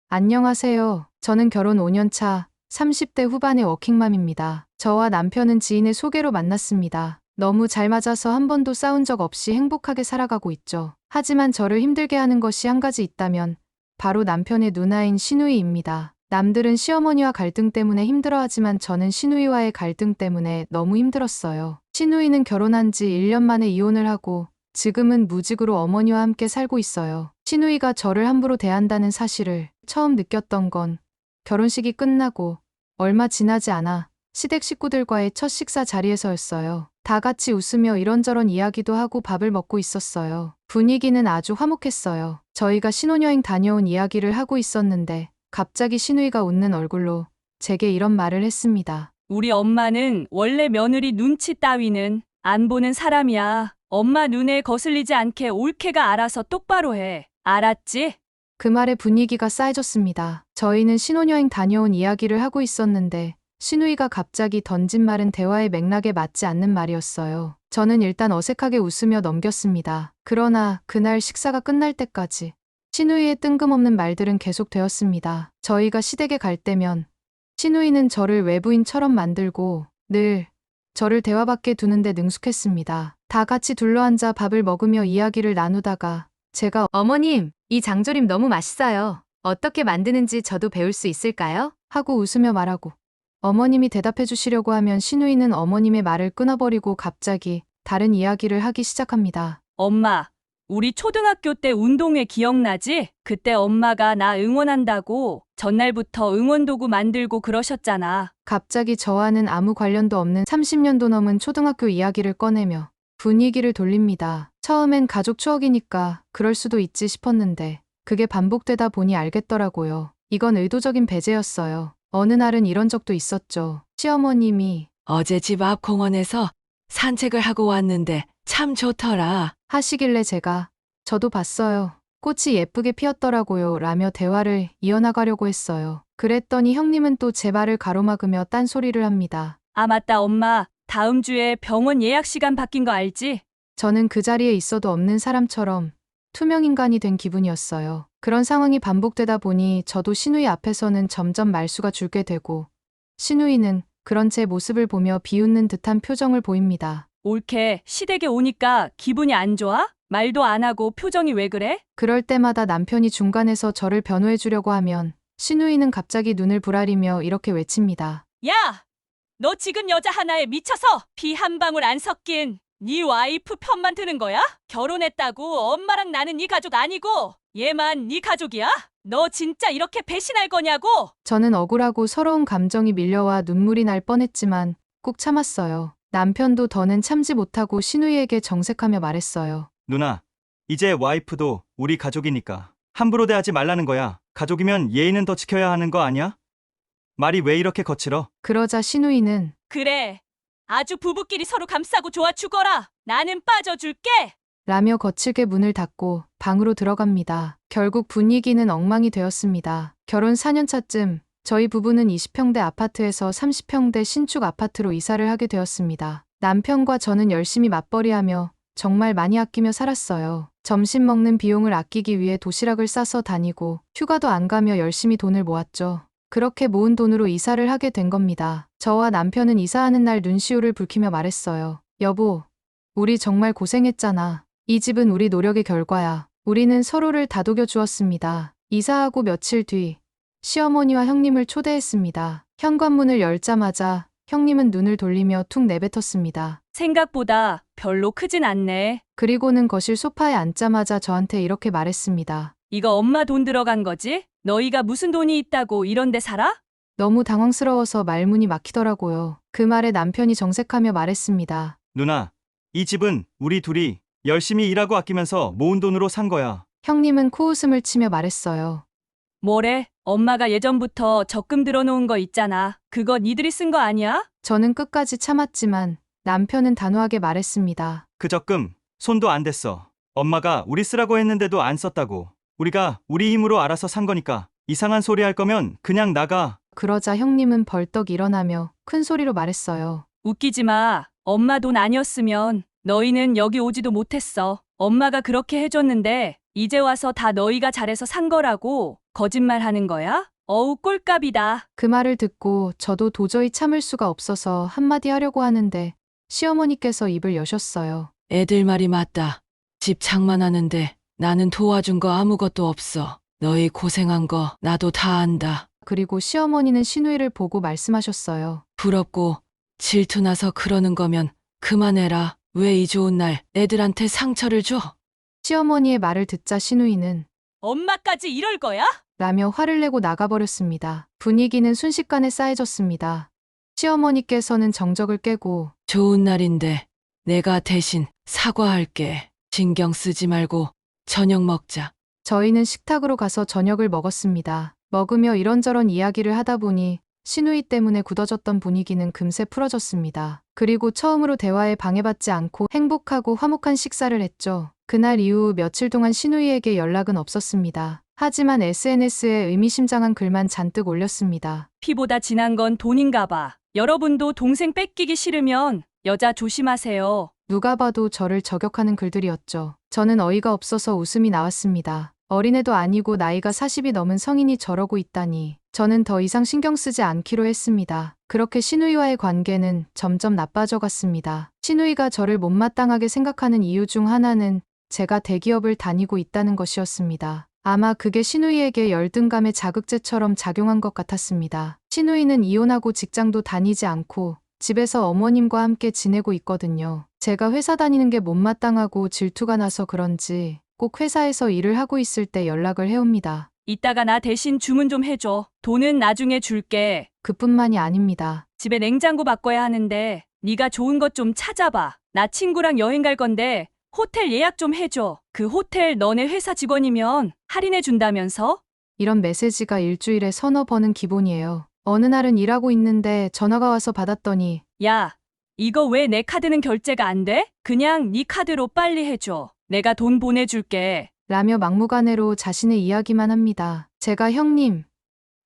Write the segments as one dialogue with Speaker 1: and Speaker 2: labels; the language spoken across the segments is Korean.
Speaker 1: 안녕하세요. 저는 결혼 5년 차 30대 후반의 워킹맘입니다. 저와 남편은 지인의 소개로 만났습니다. 너무 잘 맞아서 한 번도 싸운 적 없이 행복하게 살아가고 있죠. 하지만 저를 힘들게 하는 것이 한 가지 있다면 바로 남편의 누나인 시누이입니다. 남들은 시어머니와 갈등 때문에 힘들어하지만 저는 시누이와의 갈등 때문에 너무 힘들었어요. 시누이는 결혼한 지 1년 만에 이혼을 하고 지금은 무직으로 어머니와 함께 살고 있어요. 시누이가 저를 함부로 대한다는 사실을 처음 느꼈던 건 결혼식이 끝나고 얼마 지나지 않아 시댁 식구들과의 첫 식사 자리에서였어요. 다 같이 웃으며 이런저런 이야기도 하고 밥을 먹고 있었어요. 분위기는 아주 화목했어요. 저희가 신혼여행 다녀온 이야기를 하고 있었는데 갑자기 시누이가 웃는 얼굴로 제게 이런 말을 했습니다.
Speaker 2: 우리 엄마는 원래 며느리 눈치 따위는 안 보는 사람이야. 엄마 눈에 거슬리지 않게 옳게가 알아서 똑바로 해. 알았지?
Speaker 1: 그 말에 분위기가 싸해졌습니다. 저희는 신혼여행 다녀온 이야기를 하고 있었는데 시누이가 갑자기 던진 말은 대화의 맥락에 맞지 않는 말이었어요. 저는 일단 어색하게 웃으며 넘겼습니다. 그러나 그날 식사가 끝날 때까지 시누이의 뜬금없는 말들은 계속되었습니다. 저희가 시댁에 갈 때면 시누이는 저를 외부인처럼 만들고 늘 저를 대화 밖에 두는데 능숙했습니다. 다 같이 둘러앉아 밥을 먹으며 이야기를 나누다가 제가 어머님, 이 장조림 너무 맛있어요. 어떻게 만드는지 저도 배울 수 있을까요? 하고 웃으며 말하고 어머님이 대답해 주시려고 하면 시누이는 어머님의 말을 끊어버리고 갑자기 다른 이야기를 하기 시작합니다.
Speaker 2: 엄마, 우리 초등학교 때 운동회 기억나지? 그때 엄마가 나 응원한다고 전날부터 응원도구 만들고 그러셨잖아.
Speaker 1: 갑자기 저와는 아무 관련도 없는 30년도 넘은 초등학교 이야기를 꺼내며 분위기를 돌립니다. 처음엔 가족 추억이니까 그럴 수도 있지 싶었는데 그게 반복되다 보니 알겠더라고요. 이건 의도적인 배제였어요. 어느 날은 이런 적도 있었죠. 시어머님이
Speaker 3: 어제 집 앞 공원에서 산책을 하고 왔는데 참 좋더라.
Speaker 1: 하시길래 제가 저도 봤어요. 꽃이 예쁘게 피었더라고요. 라며 대화를 이어나가려고 했어요. 그랬더니 형님은 또 제 말을 가로막으며 딴소리를 합니다.
Speaker 2: 아, 맞다, 엄마. 다음 주에 병원 예약 시간 바뀐 거 알지?
Speaker 1: 저는 그 자리에 있어도 없는 사람처럼 투명인간이 된 기분이었어요. 그런 상황이 반복되다 보니 저도 시누이 앞에서는 점점 말수가 줄게 되고 시누이는 그런 제 모습을 보며 비웃는 듯한 표정을 보입니다.
Speaker 2: 옳게 시댁에 오니까 기분이 안 좋아? 말도 안 하고 표정이 왜 그래?
Speaker 1: 그럴 때마다 남편이 중간에서 저를 변호해 주려고 하면 시누이는 갑자기 눈을 부라리며 이렇게 외칩니다.
Speaker 2: 야! 너 지금 여자 하나에 미쳐서 피 한 방울 안 섞인 네 와이프 편만 드는 거야? 결혼했다고 엄마랑 나는 네 가족 아니고 얘만 네 가족이야? 너 진짜 이렇게 배신할 거냐고?
Speaker 1: 저는 억울하고 서러운 감정이 밀려와 눈물이 날 뻔했지만 꾹 참았어요. 남편도 더는 참지 못하고 시누이에게 정색하며 말했어요.
Speaker 4: 누나, 이제 와이프도 우리 가족이니까 함부로 대하지 말라는 거야. 가족이면 예의는 더 지켜야 하는 거 아니야? 말이 왜 이렇게 거칠어?
Speaker 1: 그러자 시누이는
Speaker 2: 그래. 아주 부부끼리 서로 감싸고 좋아 죽어라. 나는 빠져줄게.
Speaker 1: 라며 거칠게 문을 닫고 방으로 들어갑니다. 결국 분위기는 엉망이 되었습니다. 결혼 4년 차쯤 저희 부부는 20평대 아파트에서 30평대 신축 아파트로 이사를 하게 되었습니다. 남편과 저는 열심히 맞벌이하며 정말 많이 아끼며 살았어요. 점심 먹는 비용을 아끼기 위해 도시락을 싸서 다니고 휴가도 안 가며 열심히 돈을 모았죠. 그렇게 모은 돈으로 이사를 하게 된 겁니다. 저와 남편은 이사하는 날 눈시울을 붉히며 말했어요. 여보, 우리 정말 고생했잖아. 이 집은 우리 노력의 결과야. 우리는 서로를 다독여 주었습니다. 이사하고 며칠 뒤 시어머니와 형님을 초대했습니다. 현관문을 열자마자 형님은 눈을 돌리며 툭 내뱉었습니다.
Speaker 2: 생각보다 별로 크진 않네.
Speaker 1: 그리고는 거실 소파에 앉자마자 저한테 이렇게 말했습니다.
Speaker 2: 이거 엄마 돈 들어간 거지? 너희가 무슨 돈이 있다고 이런 데 살아?
Speaker 1: 너무 당황스러워서 말문이 막히더라고요. 그 말에 남편이 정색하며 말했습니다.
Speaker 4: 누나, 이 집은 우리 둘이 열심히 일하고 아끼면서 모은 돈으로 산 거야.
Speaker 1: 형님은 코웃음을 치며 말했어요.
Speaker 2: 뭐래? 엄마가 예전부터 적금 들어놓은 거 있잖아. 그거 니들이 쓴 거 아니야?
Speaker 1: 저는 끝까지 참았지만 남편은 단호하게 말했습니다.
Speaker 4: 그 적금 손도 안 댔어. 엄마가 우리 쓰라고 했는데도 안 썼다고. 우리가 우리 힘으로 알아서 산 거니까 이상한 소리 할 거면 그냥 나가.
Speaker 1: 그러자 형님은 벌떡 일어나며 큰 소리로 말했어요.
Speaker 2: 웃기지 마. 엄마 돈 아니었으면 너희는 여기 오지도 못했어. 엄마가 그렇게 해줬는데 이제 와서 다 너희가 잘해서 산 거라고 거짓말 하는 거야? 어우, 꼴값이다.
Speaker 1: 그 말을 듣고 저도 도저히 참을 수가 없어서 한마디 하려고 하는데 시어머니께서 입을 여셨어요.
Speaker 3: 애들 말이 맞다. 집 장만하는데 나는 도와준 거 아무것도 없어. 너희 고생한 거 나도 다 안다.
Speaker 1: 그리고 시어머니는 신우이를 보고 말씀하셨어요.
Speaker 3: 부럽고 질투나서 그러는 거면 그만해라. 왜 이 좋은 날 애들한테 상처를 줘?
Speaker 1: 시어머니의 말을 듣자 신우이는
Speaker 2: 엄마까지 이럴 거야?
Speaker 1: 라며 화를 내고 나가버렸습니다. 분위기는 순식간에 싸해졌습니다. 시어머니께서는 정적을 깨고
Speaker 3: 좋은 날인데 내가 대신 사과할게. 신경 쓰지 말고 저녁 먹자.
Speaker 1: 저희는 식탁으로 가서 저녁을 먹었습니다. 먹으며 이런저런 이야기를 하다 보니 신우이 때문에 굳어졌던 분위기는 금세 풀어졌습니다. 그리고 처음으로 대화에 방해받지 않고 행복하고 화목한 식사를 했죠. 그날 이후 며칠 동안 신우이에게 연락은 없었습니다. 하지만 SNS에 의미심장한 글만 잔뜩 올렸습니다.
Speaker 2: 피보다 진한 건 돈인가 봐. 여러분도 동생 뺏기기 싫으면 여자 조심하세요.
Speaker 1: 누가 봐도 저를 저격하는 글들이었죠. 저는 어이가 없어서 웃음이 나왔습니다. 어린애도 아니고 나이가 40이 넘은 성인이 저러고 있다니. 저는 더 이상 신경 쓰지 않기로 했습니다. 그렇게 신우이와의 관계는 점점 나빠져 갔습니다. 신우이가 저를 못마땅하게 생각하는 이유 중 하나는 제가 대기업을 다니고 있다는 것이었습니다. 아마 그게 신우이에게 열등감의 자극제처럼 작용한 것 같았습니다. 신우이는 이혼하고 직장도 다니지 않고 집에서 어머님과 함께 지내고 있거든요. 제가 회사 다니는 게 못마땅하고 질투가 나서 그런지 꼭 회사에서 일을 하고 있을 때 연락을 해옵니다.
Speaker 2: 이따가 나 대신 주문 좀 해줘. 돈은 나중에 줄게.
Speaker 1: 그뿐만이 아닙니다.
Speaker 2: 집에 냉장고 바꿔야 하는데 네가 좋은 것 좀 찾아봐. 나 친구랑 여행 갈 건데 호텔 예약 좀 해줘. 그 호텔 너네 회사 직원이면 할인해 준다면서?
Speaker 1: 이런 메시지가 일주일에 서너 번은 기본이에요. 어느 날은 일하고 있는데 전화가 와서 받았더니
Speaker 2: 야, 이거 왜 내 카드는 결제가 안 돼? 그냥 네 카드로 빨리 해줘. 내가 돈 보내줄게.
Speaker 1: 라며 막무가내로 자신의 이야기만 합니다. 제가 형님,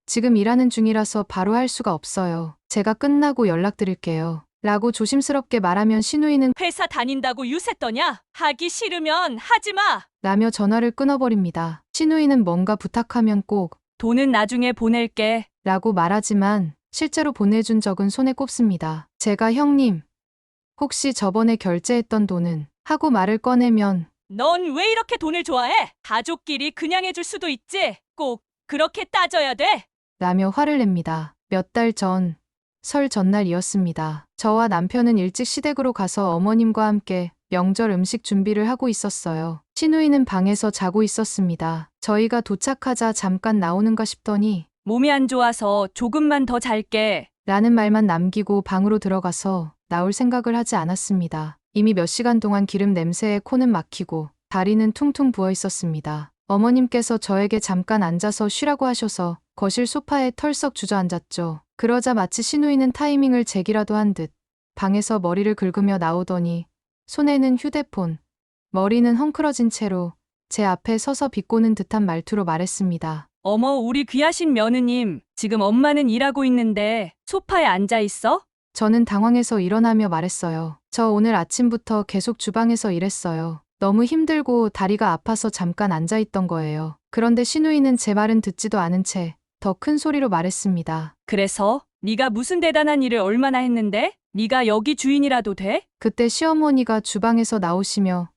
Speaker 1: 지금 일하는 중이라서 바로 할 수가 없어요. 제가 끝나고 연락드릴게요. 라고 조심스럽게 말하면 신우이는
Speaker 2: 회사 다닌다고 유세 떠냐? 하기 싫으면 하지 마.
Speaker 1: 라며 전화를 끊어버립니다. 신우이는 뭔가 부탁하면 꼭
Speaker 2: 돈은 나중에 보낼게.
Speaker 1: 라고 말하지만 실제로 보내준 적은 손에 꼽습니다. 제가 형님, 혹시 저번에 결제했던 돈은 하고 말을 꺼내면
Speaker 2: 넌 왜 이렇게 돈을 좋아해? 가족끼리 그냥 해줄 수도 있지. 꼭 그렇게 따져야 돼.
Speaker 1: 라며 화를 냅니다. 몇 달 전, 설 전날이었습니다. 저와 남편은 일찍 시댁으로 가서 어머님과 함께 명절 음식 준비를 하고 있었어요. 신우이는 방에서 자고 있었습니다. 저희가 도착하자 잠깐 나오는가 싶더니
Speaker 2: 몸이 안 좋아서 조금만 더 잘게.
Speaker 1: 라는 말만 남기고 방으로 들어가서 나올 생각을 하지 않았습니다. 이미 몇 시간 동안 기름 냄새에 코는 막히고 다리는 퉁퉁 부어 있었습니다. 어머님께서 저에게 잠깐 앉아서 쉬라고 하셔서 거실 소파에 털썩 주저앉았죠. 그러자 마치 신우이는 타이밍을 제기라도 한 듯 방에서 머리를 긁으며 나오더니 손에는 휴대폰, 머리는 헝클어진 채로 제 앞에 서서 비꼬는 듯한 말투로 말했습니다.
Speaker 2: 어머, 우리 귀하신 며느님. 지금 엄마는 일하고 있는데 소파에 앉아 있어?
Speaker 1: 저는 당황해서 일어나며 말했어요. 저 오늘 아침부터 계속 주방에서 일했어요. 너무 힘들고 다리가 아파서 잠깐 앉아있던 거예요. 그런데 신우이는 제 말은 듣지도 않은 채 더 큰 소리로 말했습니다.
Speaker 2: 그래서 네가 무슨 대단한 일을 얼마나 했는데? 네가 여기 주인이라도 돼?
Speaker 1: 그때 시어머니가 주방에서 나오시며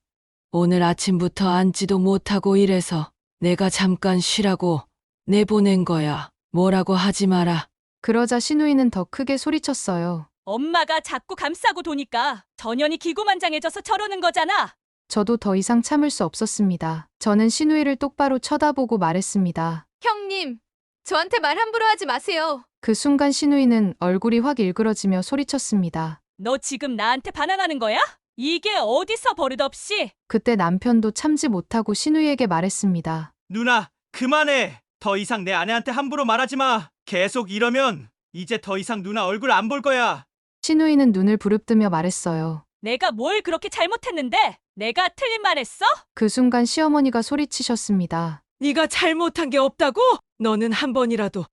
Speaker 3: 오늘 아침부터 앉지도 못하고 이래서 내가 잠깐 쉬라고 내보낸 거야. 뭐라고 하지 마라.
Speaker 1: 그러자 신우이는 더 크게 소리쳤어요.
Speaker 2: 엄마가 자꾸 감싸고 도니까 전현이 기고만장해져서 저러는 거잖아.
Speaker 1: 저도 더 이상 참을 수 없었습니다. 저는 신우이를 똑바로 쳐다보고 말했습니다.
Speaker 5: 형님, 저한테 말 함부로 하지 마세요.
Speaker 1: 그 순간 신우이는 얼굴이 확 일그러지며 소리쳤습니다.
Speaker 2: 너 지금 나한테 반항하는 거야? 이게 어디서 버릇없이?
Speaker 1: 그때 남편도 참지 못하고 신우이에게 말했습니다.
Speaker 4: 누나, 그만해. 더 이상 내 아내한테 함부로 말하지 마. 계속 이러면 이제 더 이상 누나 얼굴 안 볼 거야.
Speaker 1: 신우이는 눈을 부릅뜨며 말했어요.
Speaker 2: 내가 뭘 그렇게 잘못했는데? 내가 틀린 말 했어?
Speaker 1: 그 순간 시어머니가 소리치셨습니다.
Speaker 3: 네가 잘못한 게 없다고? 너는 한 번이라도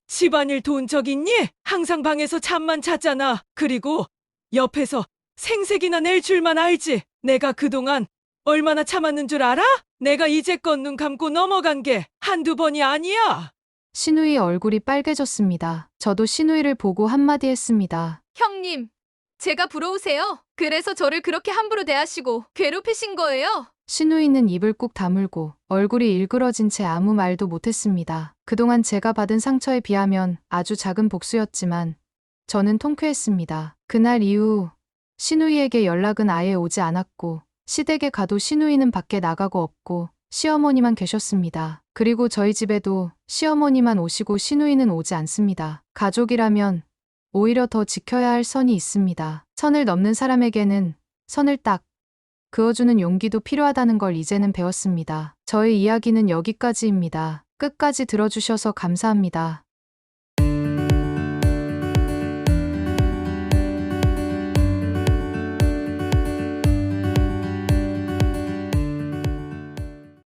Speaker 3: 집안일 도운 적 있니? 항상 방에서 잠만 잤잖아. 그리고 옆에서 생색이나 낼 줄만 알지. 내가 그동안 얼마나 참았는 줄 알아? 내가 이제껏 눈 감고 넘어간 게 한두 번이 아니야.
Speaker 1: 신우이 얼굴이 빨개졌습니다. 저도 신우이를 보고 한마디 했습니다.
Speaker 5: 형님, 제가 부러우세요? 그래서 저를 그렇게 함부로 대하시고 괴롭히신 거예요?
Speaker 1: 신우이는 입을 꾹 다물고 얼굴이 일그러진 채 아무 말도 못했습니다. 그동안 제가 받은 상처에 비하면 아주 작은 복수였지만 저는 통쾌했습니다. 그날 이후 신우이에게 연락은 아예 오지 않았고 시댁에 가도 신우이는 밖에 나가고 없고 시어머니만 계셨습니다. 그리고 저희 집에도 시어머니만 오시고 신우이는 오지 않습니다. 가족이라면 오히려 더 지켜야 할 선이 있습니다. 선을 넘는 사람에게는 선을 딱 그어주는 용기도 필요하다는 걸 이제는 배웠습니다. 저의 이야기는 여기까지입니다. 끝까지 들어주셔서 감사합니다.